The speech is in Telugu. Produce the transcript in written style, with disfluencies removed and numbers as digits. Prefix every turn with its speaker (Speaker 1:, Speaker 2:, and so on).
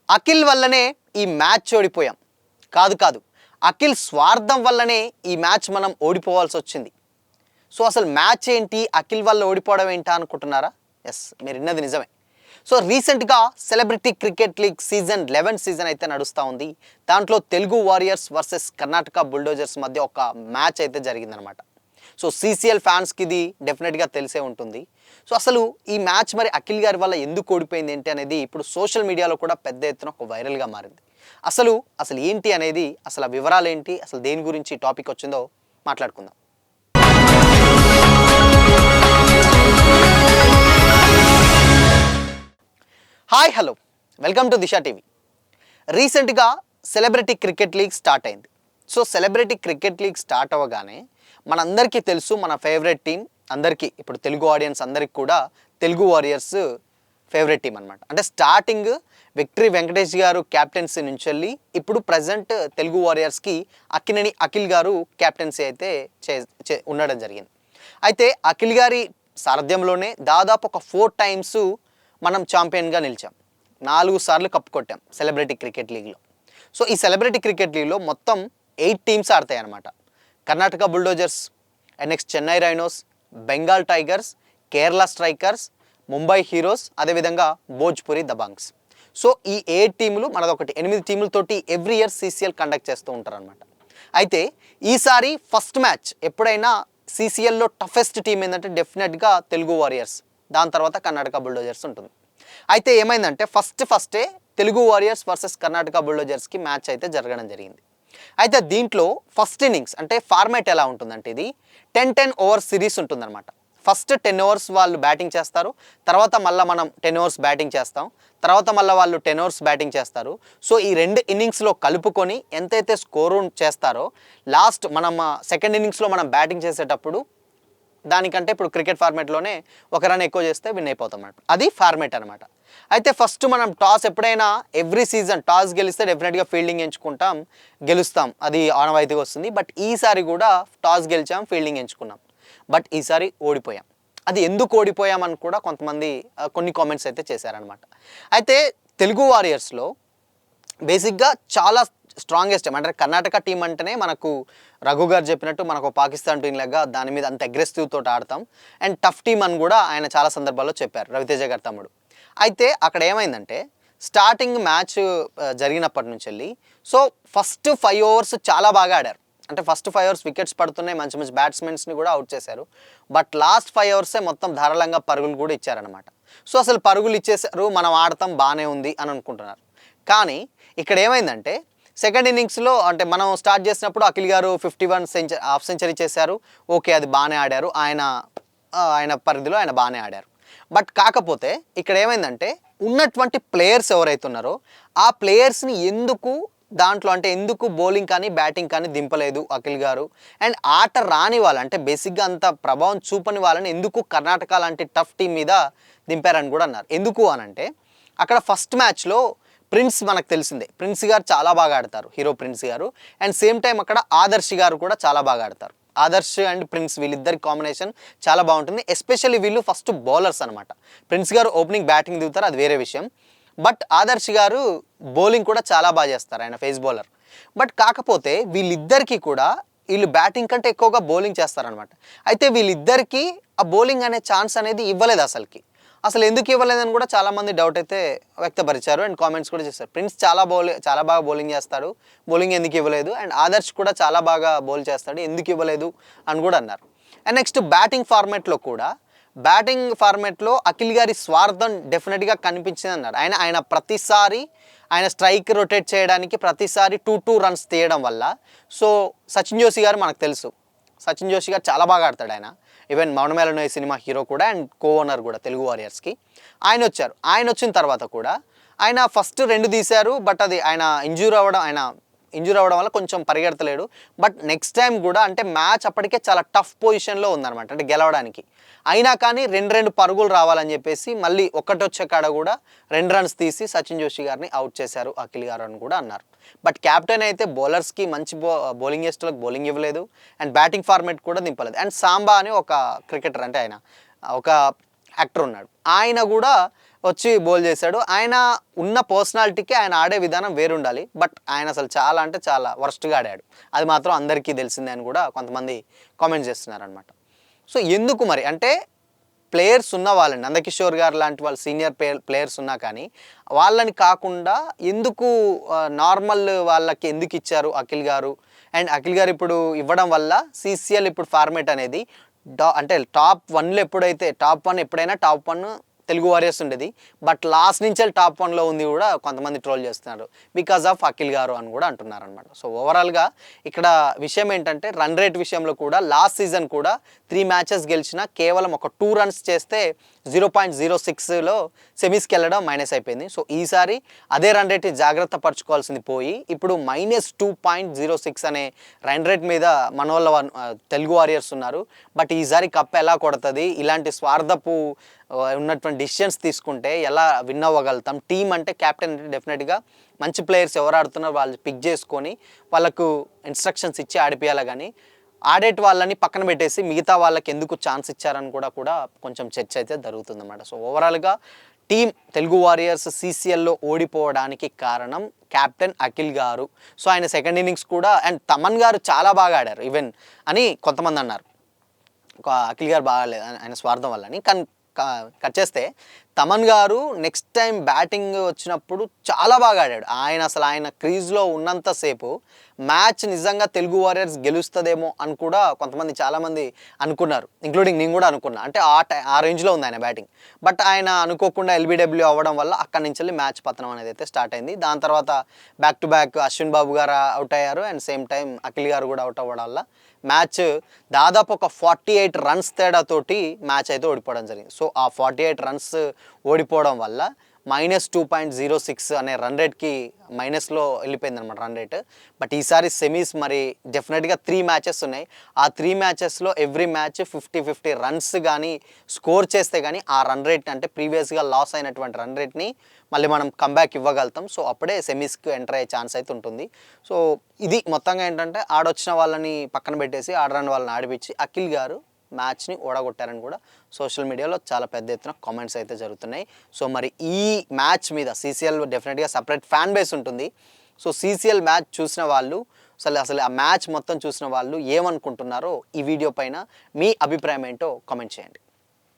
Speaker 1: అఖిల్ వల్లనే ఈ మ్యాచ్ ఓడిపోయాం. కాదు అఖిల్ స్వార్థం వల్లనే ఈ మ్యాచ్ మనం ఓడిపోవాల్సి వచ్చింది. సో అసలు మ్యాచ్ ఏంటి, అఖిల్ వల్ల ఓడిపోవడం ఏంటా అనుకుంటున్నారా? ఎస్, మీరు విన్నది నిజమే. సో రీసెంట్గా సెలబ్రిటీ క్రికెట్ లీగ్ సీజన్ 11 అయితే నడుస్తూ ఉంది. దాంట్లో Telugu warriors versus Karnataka bulldozers మధ్య ఒక మ్యాచ్ అయితే జరిగిందనమాట. సో CCL ఫ్యాన్స్కి ఇది డెఫినెట్గా తెలిసే ఉంటుంది. సో అసలు ఈ మ్యాచ్ మరి అఖిల్ గారి వల్ల ఎందుకు ఓడిపోయింది ఏంటి అనేది ఇప్పుడు సోషల్ మీడియాలో కూడా పెద్ద ఎత్తున ఒక వైరల్గా మారింది. అసలు ఏంటి అనేది, అసలు ఆ వివరాలు ఏంటి, అసలు దేని గురించి టాపిక్ వచ్చిందో మాట్లాడుకుందాం. Hi hello, welcome to Disha TV. రీసెంట్గా సెలబ్రిటీ క్రికెట్ లీగ్ స్టార్ట్ అయింది. So celebrity cricket league start అవ్వగానే మనందరికీ తెలుసు, మన ఫేవరెట్ టీం అందరికీ, ఇప్పుడు తెలుగు ఆడియన్స్ అందరికీ కూడా తెలుగు వారియర్స్ ఫేవరెట్ టీం అనమాట. అంటే స్టార్టింగ్ విక్టరీ వెంకటేష్ గారు క్యాప్టెన్సీ నుంచి వెళ్ళి ఇప్పుడు ప్రజెంట్ తెలుగు వారియర్స్కి అక్కినేని అఖిల్ గారు క్యాప్టెన్సీ అయితే ఉండడం జరిగింది. అయితే అఖిల్ గారి సారథ్యంలోనే దాదాపు ఒక 4 టైమ్స్ మనం ఛాంపియన్గా నిలిచాం, 4 సార్లు కప్పు కొట్టాం సెలబ్రిటీ క్రికెట్ లీగ్లో. సో ఈ సెలబ్రిటీ క్రికెట్ లీగ్లో మొత్తం 8 టీమ్స్ ఆడతాయి అన్నమాట. Karnataka bulldozers, next Chennai rhinos, Bengal tigers, Kerala strikers, Mumbai heroes, అదేవిధంగా భోజ్పురి దబాంగ్స్. సో ఈ 8 టీములు మనదొకటి 8 టీములతోటి ఎవ్రీ ఇయర్ CCL కండక్ట్ చేస్తూ ఉంటారనమాట. అయితే ఈసారి ఫస్ట్ మ్యాచ్ ఎప్పుడైనా CCLలో టఫెస్ట్ టీం ఏంటంటే డెఫినెట్గా తెలుగు వారియర్స్, దాని తర్వాత కర్ణాటక బుల్డోజర్స్ ఉంటుంది. అయితే ఏమైందంటే ఫస్టే తెలుగు వారియర్స్ వర్సెస్ కర్ణాటక బుల్డోజర్స్కి మ్యాచ్ అయితే జరగడం జరిగింది. అయితే దీంట్లో ఫస్ట్ ఇన్నింగ్స్ అంటే ఫార్మాట్ ఎలా ఉంటుందంటే ఇది 10 ఓవర్ సిరీస్ ఉంటుందన్నమాట. ఫస్ట్ 10 ఓవర్స్ వాళ్ళు బ్యాటింగ్ చేస్తారు, తర్వాత మళ్ళీ మనం 10 ఓవర్స్ బ్యాటింగ్ చేస్తాం, తర్వాత మళ్ళీ వాళ్ళు 10 ఓవర్స్ బ్యాటింగ్ చేస్తారు. సో ఈ 2 ఇన్నింగ్స్లో కలుపుకొని ఎంతైతే స్కోరు చేస్తారో లాస్ట్ మనం సెకండ్ ఇన్నింగ్స్లో మనం బ్యాటింగ్ చేసేటప్పుడు దానికంటే ఇప్పుడు క్రికెట్ ఫార్మేట్లోనే ఒక రన్ ఎక్కువ చేస్తే విన్ అయిపోతాం అన్నమాట. అది ఫార్మేట్ అనమాట. అయితే ఫస్ట్ మనం టాస్ ఎప్పుడైనా ఎవ్రీ సీజన్ టాస్ గెలిస్తే డెఫినెట్గా ఫీల్డింగ్ ఎంచుకుంటాం, గెలుస్తాం, అది ఆనవాయితీగా వస్తుంది. బట్ ఈసారి కూడా టాస్ గెలిచాం, ఫీల్డింగ్ ఎంచుకున్నాం, బట్ ఈసారి ఓడిపోయాం. అది ఎందుకు ఓడిపోయామని కూడా కొంతమంది కొన్ని కామెంట్స్ అయితే చేశారనమాట. అయితే తెలుగు వారియర్స్లో బేసిక్గా చాలా స్ట్రాంగెస్ట్ టీం అంటే కర్ణాటక టీం అంటేనే మనకు రఘు గారు చెప్పినట్టు మనకు పాకిస్తాన్ టీం లాగా దాని మీద అంత అగ్రెసివ్ తోటి ఆడతాం అండ్ టఫ్ టీం అని కూడా ఆయన చాలా సందర్భాల్లో చెప్పారు, రవితేజ గారి తమ్ముడు. అయితే అక్కడ ఏమైందంటే స్టార్టింగ్ మ్యాచ్ జరిగినప్పటి నుంచి వెళ్ళి సో ఫస్ట్ 5 ఓవర్స్ చాలా బాగా ఆడారు. అంటే ఫస్ట్ 5 ఓవర్స్ వికెట్స్ పడుతున్నాయి, మంచి మంచి బ్యాట్స్మెన్స్ని కూడా అవుట్ చేశారు. బట్ లాస్ట్ 5 ఓవర్సే మొత్తం ధారాళంగా పరుగులు కూడా ఇచ్చారనమాట. సో అసలు పరుగులు ఇచ్చేసారు, మనం ఆడతాం బాగానే ఉంది అని అనుకుంటున్నారు. కానీ ఇక్కడ ఏమైందంటే సెకండ్ ఇన్నింగ్స్లో అంటే మనం స్టార్ట్ చేసినప్పుడు అఖిల్ గారు 51 హాఫ్ సెంచరీ చేశారు, ఓకే అది బాగానే ఆడారు, ఆయన పరిధిలో ఆయన బాగానే ఆడారు. బట్ కాకపోతే ఇక్కడ ఏమైందంటే ఉన్నటువంటి ప్లేయర్స్ ఎవరైతే ఉన్నారో ఆ ప్లేయర్స్ని ఎందుకు బౌలింగ్ కానీ బ్యాటింగ్ కానీ దింపలేదు అఖిల్ గారు. అండ్ ఆట రాని వాళ్ళు అంటే బేసిక్గా అంత ప్రభావం చూపని వాళ్ళని ఎందుకు కర్ణాటక లాంటి టఫ్ టీం మీద దింపారని కూడా అన్నారు. ఎందుకు అనంటే అక్కడ ఫస్ట్ మ్యాచ్లో ప్రిన్స్ మనకు తెలిసిందే, ప్రిన్స్ గారు చాలా బాగా ఆడతారు, హీరో ప్రిన్స్ గారు. అండ్ సేమ్ టైం అక్కడ ఆదర్శ్ గారు కూడా చాలా బాగా ఆడతారు. ఆదర్శ్ అండ్ ప్రిన్స్ వీళ్ళిద్దరి కాంబినేషన్ చాలా బాగుంటుంది. ఎస్పెషల్లీ వీళ్ళు ఫస్ట్ బౌలర్స్ అనమాట. ప్రిన్స్ గారు ఓపెనింగ్ బ్యాటింగ్ దిగుతారు, అది వేరే విషయం. బట్ ఆదర్శ్ గారు బౌలింగ్ కూడా చాలా బాగా చేస్తారు, ఆయన ఫేస్ బౌలర్. బట్ కాకపోతే వీళ్ళిద్దరికీ కూడా వీళ్ళు బ్యాటింగ్ కంటే ఎక్కువగా బౌలింగ్ చేస్తారనమాట. అయితే వీళ్ళిద్దరికీ ఆ బౌలింగ్ అనే ఛాన్స్ అనేది ఇవ్వలేదు అసలు ఎందుకు ఇవ్వలేదని కూడా చాలామంది డౌట్ అయితే వ్యక్తపరిచారు అండ్ కామెంట్స్ కూడా చేశారు. ప్రిన్స్ చాలా బాగా బౌలింగ్ చేస్తాడు, బౌలింగ్ ఎందుకు ఇవ్వలేదు, అండ్ ఆదర్శ్ కూడా చాలా బాగా బౌల్ చేస్తాడు, ఎందుకు ఇవ్వలేదు అని కూడా అన్నారు. అండ్ నెక్స్ట్ బ్యాటింగ్ ఫార్మేట్లో అఖిల్ గారి స్వార్థం డెఫినెట్గా కనిపించింది అన్నారు. ఆయన ప్రతిసారి ఆయన స్ట్రైక్ రొటేట్ చేయడానికి ప్రతిసారి 2 రన్స్ తీయడం వల్ల సో సచిన్ జోషి గారు మనకు తెలుసు, సచిన్ జోషి గారు చాలా బాగా ఆడతాడు, ఆయన ఈవెన్ మౌనమేళనోయి సినిమా హీరో కూడా అండ్ ఓనర్ కూడా తెలుగు వారియర్స్కి. ఆయన వచ్చిన తర్వాత కూడా ఆయన ఫస్ట్ 2 తీశారు, బట్ అది ఆయన ఇంజూర్ అవ్వడం వల్ల కొంచెం పరిగెడతలేడు. బట్ నెక్స్ట్ టైం కూడా అంటే మ్యాచ్ అప్పటికే చాలా టఫ్ పొజిషన్లో ఉందన్నమాట అంటే గెలవడానికి. అయినా కానీ 2 పరుగులు రావాలని చెప్పేసి మళ్ళీ వచ్చే కాడ కూడా 2 రన్స్ తీసి సచిన్ జోషి గారిని అవుట్ చేశారు అఖిల్ గారు అని కూడా అన్నారు. బట్ క్యాప్టెన్ అయితే బౌలర్స్కి మంచి బౌలింగ్ చేసేటోళ్ళకి బౌలింగ్ ఇవ్వలేదు అండ్ బ్యాటింగ్ ఫార్మేట్ కూడా దింపలేదు. అండ్ సాంబా అని ఒక క్రికెటర్ అంటే ఆయన ఒక యాక్టర్ ఉన్నాడు, ఆయన కూడా వచ్చి బౌల్ చేశాడు. ఆయన ఉన్న పర్సనాలిటీకి ఆయన ఆడే విధానం వేరుండాలి. బట్ ఆయన అసలు చాలా అంటే చాలా వరస్ట్గా ఆడాడు. అది మాత్రం అందరికీ తెలిసిందే అని కూడా కొంతమంది కామెంట్ చేస్తున్నారనమాట. సో ఎందుకు మరి అంటే ప్లేయర్స్ ఉన్న వాళ్ళని నందకిషోర్ గారు లాంటి వాళ్ళు సీనియర్ ప్లేయర్స్ ఉన్నా కానీ వాళ్ళని కాకుండా ఎందుకు నార్మల్ వాళ్ళకి ఎందుకు ఇచ్చారు అఖిల్ గారు? అండ్ అఖిల్ గారు ఇప్పుడు ఇవ్వడం వల్ల CCL ఇప్పుడు ఫార్మేట్ అనేది అంటే టాప్ 1లో ఎప్పుడైతే టాప్ 1 ఎప్పుడైనా టాప్ 1 తెలుగు వారియర్స్ ఉండేది. బట్ లాస్ట్ నుంచి టాప్ 1లో ఉంది కూడా కొంతమంది ట్రోల్ చేస్తున్నారు బికాజ్ ఆఫ్ అఖిల్ గారు అని కూడా అంటున్నారు అనమాట. సో ఓవరాల్గా ఇక్కడ విషయం ఏంటంటే రన్ రేట్ విషయంలో కూడా లాస్ట్ సీజన్ కూడా 3 మ్యాచెస్ గెలిచినా కేవలం ఒక 2 రన్స్ చేస్తే 0.06లో సెమీస్కి వెళ్ళడం మైనస్ అయిపోయింది. సో ఈసారి అదే రన్ రేట్ జాగ్రత్త పరచుకోవాల్సింది పోయి ఇప్పుడు -2.06 అనే రన్ రేట్ మీద మన వాళ్ళ తెలుగు వారియర్స్ ఉన్నారు. బట్ ఈసారి కప్ ఎలా కొడుతుంది, ఇలాంటి స్వార్థపు ఉన్నటువంటి డిసిషన్స్ తీసుకుంటే ఎలా విన్ అవ్వగలుగుతాం? టీం అంటే క్యాప్టెన్ అంటే డెఫినెట్గా మంచి ప్లేయర్స్ ఎవరు ఆడుతున్నారో వాళ్ళు పిక్ చేసుకొని వాళ్ళకు ఇన్స్ట్రక్షన్స్ ఇచ్చి ఆడిపియాలి. కానీ ఆడేటి వాళ్ళని పక్కన పెట్టేసి మిగతా వాళ్ళకి ఎందుకు ఛాన్స్ ఇచ్చారని కూడా కొంచెం చర్చ అయితే జరుగుతుందన్నమాట. సో ఓవరాల్గా టీం తెలుగు వారియర్స్ CCLలో ఓడిపోవడానికి కారణం కెప్టెన్ అఖిల్ గారు. సో ఆయన సెకండ్ ఇన్నింగ్స్ కూడా అండ్ తమన్ గారు చాలా బాగా ఆడారు ఈవెన్ అని కొంతమంది అన్నారు. అఖిల్ గారు బాగాలేదు ఆయన స్వార్థం వల్ల కానీ కట్ చేస్తే తమన్ గారు నెక్స్ట్ టైం బ్యాటింగ్ వచ్చినప్పుడు చాలా బాగా ఆడాడు. ఆయన క్రీజ్లో ఉన్నంతసేపు మ్యాచ్ నిజంగా తెలుగు వారియర్స్ గెలుస్తుందేమో అని కూడా కొంతమంది చాలామంది అనుకున్నారు, ఇంక్లూడింగ్ నేను కూడా అనుకున్నా. అంటే ఆ రేంజ్లో ఉంది ఆయన బ్యాటింగ్. బట్ ఆయన అనుకోకుండా LBW అవ్వడం వల్ల అక్కడి నుంచి వెళ్ళి మ్యాచ్ పతనం అనేది అయితే స్టార్ట్ అయింది. దాని తర్వాత బ్యాక్ టు బ్యాక్ అశ్విన్ బాబు గారు అవుట్ అయ్యారు అండ్ సేమ్ టైం అఖిల్ గారు కూడా అవుట్ అవ్వడం వల్ల మ్యాచ్ దాదాపు ఒక 48 రన్స్ తేడాతోటి మ్యాచ్ అయితే ఓడిపోవడం జరిగింది. సో ఆ 48 రన్స్ ఓడిపోవడం వల్ల -2.06 అనే రన్ రేట్కి మైనస్లో వెళ్ళిపోయింది అనమాట రన్ రేట్. బట్ ఈసారి సెమీస్ మరి డెఫినెట్గా 3 మ్యాచెస్ ఉన్నాయి. ఆ 3 మ్యాచెస్లో ఎవ్రీ మ్యాచ్ 50-50 రన్స్ కానీ స్కోర్ చేస్తే కానీ ఆ రన్ రేట్ అంటే ప్రీవియస్గా లాస్ అయినటువంటి రన్ రేట్ని మళ్ళీ మనం కంబ్యాక్ ఇవ్వగలుగుతాం. సో అప్పుడే సెమీస్కి ఎంటర్ అయ్యే ఛాన్స్ అయితే ఉంటుంది. సో ఇది మొత్తంగా ఏంటంటే ఆడొచ్చిన వాళ్ళని పక్కన పెట్టేసి ఆడరాని వాళ్ళని ఆడిపించి అఖిల్ గారు మ్యాచ్ని ఓడగొట్టారని కూడా సోషల్ మీడియాలో చాలా పెద్ద ఎత్తున కామెంట్స్ అయితే జరుగుతున్నాయి. సో మరి ఈ మ్యాచ్ మీద CCL డెఫినెట్గా సపరేట్ ఫ్యాన్ బేస్ ఉంటుంది. సో CCL మ్యాచ్ చూసిన వాళ్ళు అసలు ఆ మ్యాచ్ మొత్తం చూసిన వాళ్ళు ఏమనుకుంటున్నారో ఈ వీడియో పైన మీ అభిప్రాయం ఏంటో కామెంట్ చేయండి.